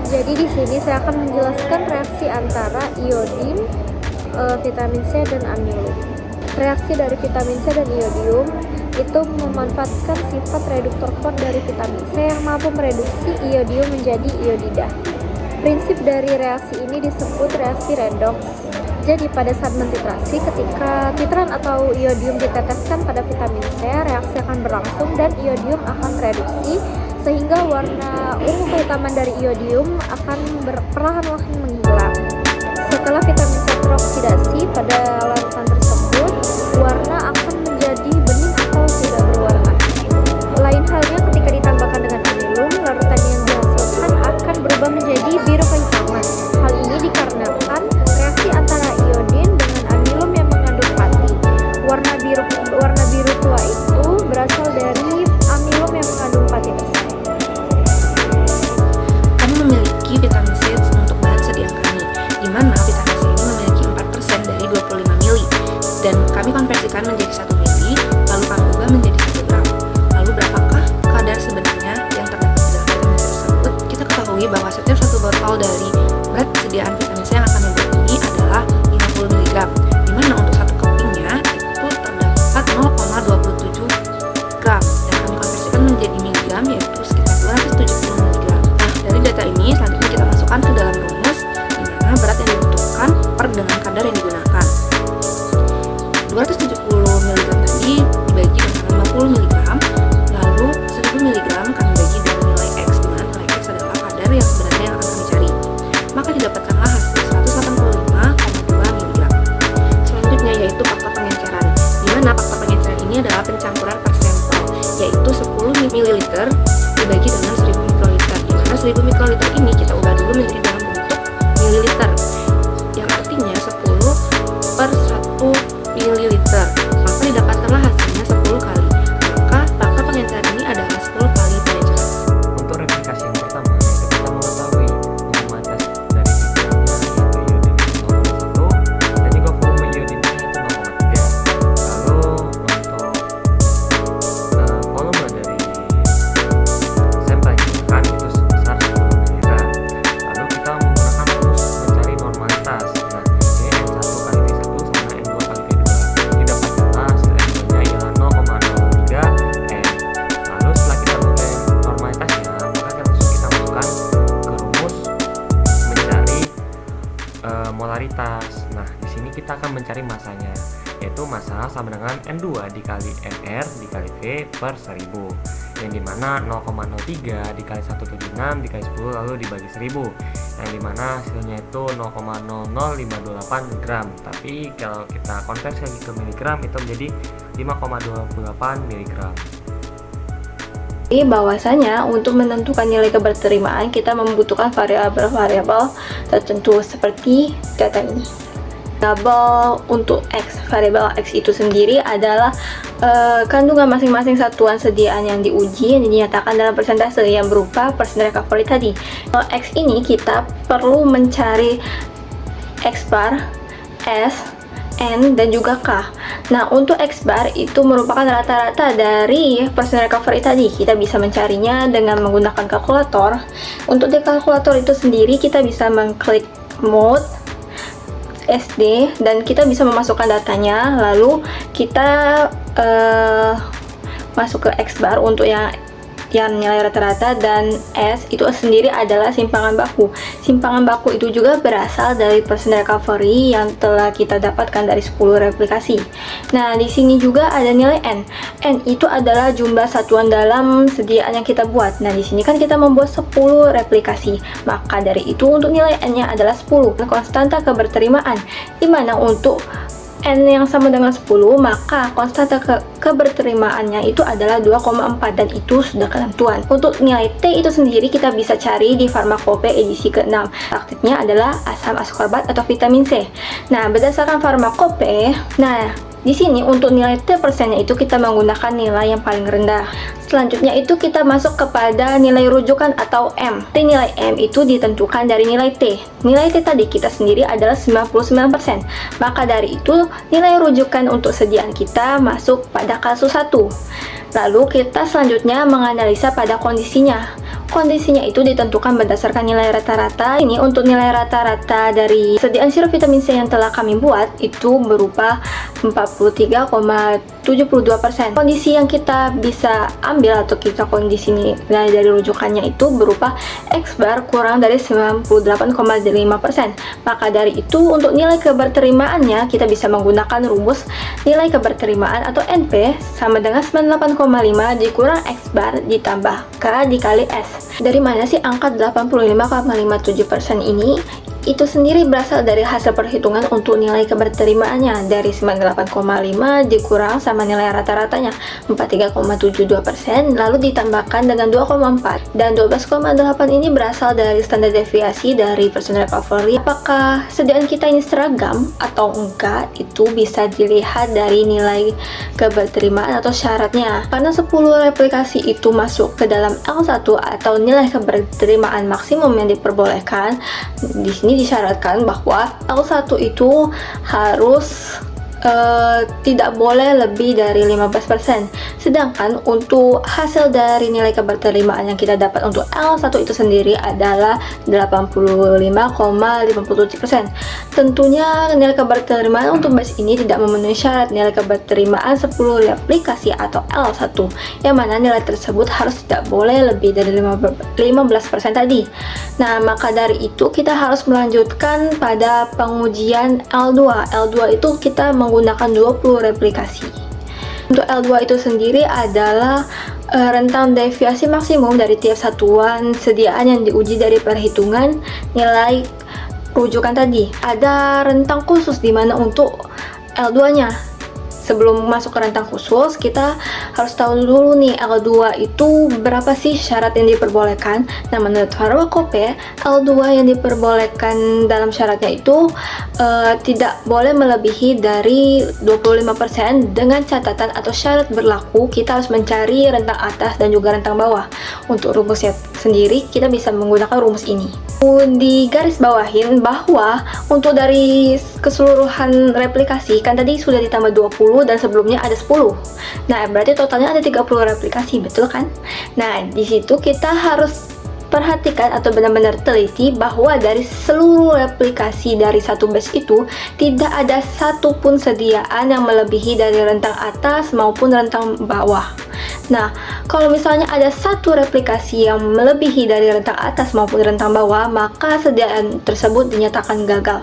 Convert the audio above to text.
Jadi di sini saya akan menjelaskan reaksi antara iodin, vitamin C dan amilum. Reaksi dari vitamin C dan iodium itu memanfaatkan sifat reduktor kuat dari vitamin C yang mampu mereduksi iodium menjadi iodida. Prinsip dari reaksi ini disebut reaksi redox. Jadi pada saat mentitrasi, ketika titran atau iodium diteteskan pada vitamin C, reaksi akan berlangsung dan iodium akan tereduksi sehingga warna ungu kehitaman dari iodium akan perlahan-lahan menghilang. Setelah vitamin C teroksidasi pada larutan tersebut, warna akan menjadi bening atau tidak berwarna. Lain halnya ketika ditambahkan dengan amilum, larutan yang dihasilkan akan berubah menjadi biru kehitaman. Hal ini dikarenakan reaksi antara iodin dengan amilum yang mengandung pati. Warna biru tua itu berasal dari amilum yang mengandung pati tersebut. Kami memiliki vitamin C untuk bahan sediaan kami, di mana vitamin C ini memiliki 4% dari 25 mili, dan kami konversikan menjadi 1 mili, lalu kami ubah menjadi 1 gram. Lalu berapakah kadar sebenarnya yang terdapat di dalam vitamin C tersebut? Kita ketahui bahwa setiap satu botol dari berat sediaan vitamin C yang akan dibuat ini adalah 50 mg, di mana untuk satu kepingnya itu terdapat 0,27 gram, dan kami konversikan menjadi miligram, yaitu sekitar 270 mg. Nah, dari data ini selanjutnya kita masukkan ke dalam rumus, di mana berat yang dibutuhkan per dengan kadar yang digunakan. 270 mg tadi dibagi dengan 50 mg, lalu 1000 mg kami bagi dengan nilai X, di mana nilai X adalah kadar yang sebenarnya yang akan kami cari. Maka didapatkanlah hasil 185,2 mg. Selanjutnya yaitu faktor pengenceran, di mana faktor pengenceran ini adalah pencampuran per sampel, yaitu 10 ml dibagi dengan 1000 mikroliter, di mana 1000 mikroliter ini kita ubah dulu menjadi dalam bentuk mililiter, yang artinya 10 per 1 mililiter. Maka didapatkanlah hasilnya 10 kali. Maka faktor pengenceran ini adalah 10 kali pengenceran. Untuk replikasi yang pertama, yaitu kita mengetahui normalitas dari titrannya yaitu iodin itu 0,1 dan juga volume iodinnya itu 0,3. Lalu untuk volume dari sampel yang digunakan itu sebesar 10 ml. Lalu kita menggunakan rumus mencari normalitas. Nah, ini N1 kali V1 sama N2 kali V2. Didapatkanlah hasil N2-nya ialah 0,03 N. Lalu setelah kita mencari normalitasnya, maka langsung kita masukkan ke rumus mencari molaritas. Nah, di sini kita akan mencari masanya, yaitu massa sama dengan N2 dikali Nr dikali V per 1000, yang dimana 0,03 dikali 176 dikali 10 lalu dibagi 1000, yang dimana hasilnya itu 0,00528 gram. Tapi kalau kita konversi lagi ke miligram itu menjadi 5,28 miligram. Jadi bahwasanya untuk menentukan nilai keberterimaan kita membutuhkan variabel-variabel tertentu seperti data ini. Variabel untuk X, variabel X itu sendiri adalah kandungan masing-masing satuan sediaan yang diuji yang dinyatakan dalam persentase yang berupa persen recovery tadi. Kalau X ini kita perlu mencari X bar, S, N, dan juga K. Nah, untuk X bar itu merupakan rata-rata dari persen recovery tadi. Kita bisa mencarinya dengan menggunakan kalkulator. Untuk di kalkulator itu sendiri kita bisa mengklik mode SD dan kita bisa memasukkan datanya, lalu kita masuk ke X bar untuk yang nilai rata-rata, dan S itu sendiri adalah simpangan baku. Simpangan baku itu juga berasal dari persen recovery yang telah kita dapatkan dari 10 replikasi. Nah, di sini juga ada nilai N. N itu adalah jumlah satuan dalam sediaan yang kita buat. Nah, di sini kan kita membuat 10 replikasi. Maka dari itu untuk nilai N-nya adalah 10. Konstanta keberterimaan, di mana untuk N yang sama dengan 10, maka konstanta keberterimaannya itu adalah 2,4, dan itu sudah ketentuan. Untuk nilai T itu sendiri kita bisa cari di farmakope edisi ke-6. Aktifnya adalah asam askorbat atau vitamin C. Nah, berdasarkan farmakope, di sini untuk nilai T persennya itu kita menggunakan nilai yang paling rendah. Selanjutnya itu kita masuk kepada nilai rujukan atau M. Nilai M itu ditentukan dari nilai T. Nilai T tadi kita sendiri adalah 99%. Maka dari itu nilai rujukan untuk sediaan kita masuk pada kasus 1. Lalu kita selanjutnya menganalisa pada kondisinya. Kondisinya itu ditentukan berdasarkan nilai rata-rata. Ini untuk nilai rata-rata dari sediaan sirup vitamin C yang telah kami buat itu berupa 43,72%. Kondisi yang kita bisa ambil atau kita kondisi nilai dari rujukannya itu berupa X bar kurang dari 98,5%. Maka dari itu untuk nilai keberterimaannya kita bisa menggunakan rumus nilai keberterimaan atau NP sama dengan 98,5 dikurang X bar ditambah K dikali S. Dari mana sih angka 85,57% ini? Itu sendiri berasal dari hasil perhitungan untuk nilai keberterimaannya dari 98,5 dikurang sama nilai rata-ratanya 43,72%, lalu ditambahkan dengan 2,4 dan 12,8 ini berasal dari standar deviasi dari personal recovery. Apakah sediaan kita ini seragam atau enggak itu bisa dilihat dari nilai keberterimaan atau syaratnya. Karena 10 replikasi itu masuk ke dalam L1 atau nilai keberterimaan maksimum yang diperbolehkan, di sini disyaratkan bahwa L1 itu harus tidak boleh lebih dari 15%. Sedangkan untuk hasil dari nilai keberterimaan yang kita dapat untuk L1 itu sendiri adalah 85,57%. Tentunya nilai keberterimaan untuk batch ini tidak memenuhi syarat nilai keberterimaan 10 replikasi atau L1, yang mana nilai tersebut harus tidak boleh lebih dari 15% tadi. Nah, maka dari itu kita harus melanjutkan pada pengujian L2. L2 itu kita menggunakan 20 replikasi. Untuk L2 itu sendiri adalah rentang deviasi maksimum dari tiap satuan sediaan yang diuji dari perhitungan nilai rujukan tadi. Ada rentang khusus di mana untuk L2-nya. Sebelum masuk ke rentang khusus, kita harus tahu dulu nih L2 itu berapa sih syarat yang diperbolehkan. Nah, menurut Pharmacope, L2 yang diperbolehkan dalam syaratnya itu tidak boleh melebihi dari 25%. Dengan catatan atau syarat berlaku, kita harus mencari rentang atas dan juga rentang bawah. Untuk rumusnya sendiri, kita bisa menggunakan rumus ini. Di garis bawahin bahwa untuk dari keseluruhan replikasi, kan tadi sudah ditambah 20 dan sebelumnya ada 10. Nah, berarti totalnya ada 30 replikasi, betul kan? Nah, di situ kita harus perhatikan atau benar-benar teliti bahwa dari seluruh replikasi dari satu batch itu tidak ada satupun sediaan yang melebihi dari rentang atas maupun rentang bawah. Nah, kalau misalnya ada satu replikasi yang melebihi dari rentang atas maupun rentang bawah, maka sediaan tersebut dinyatakan gagal.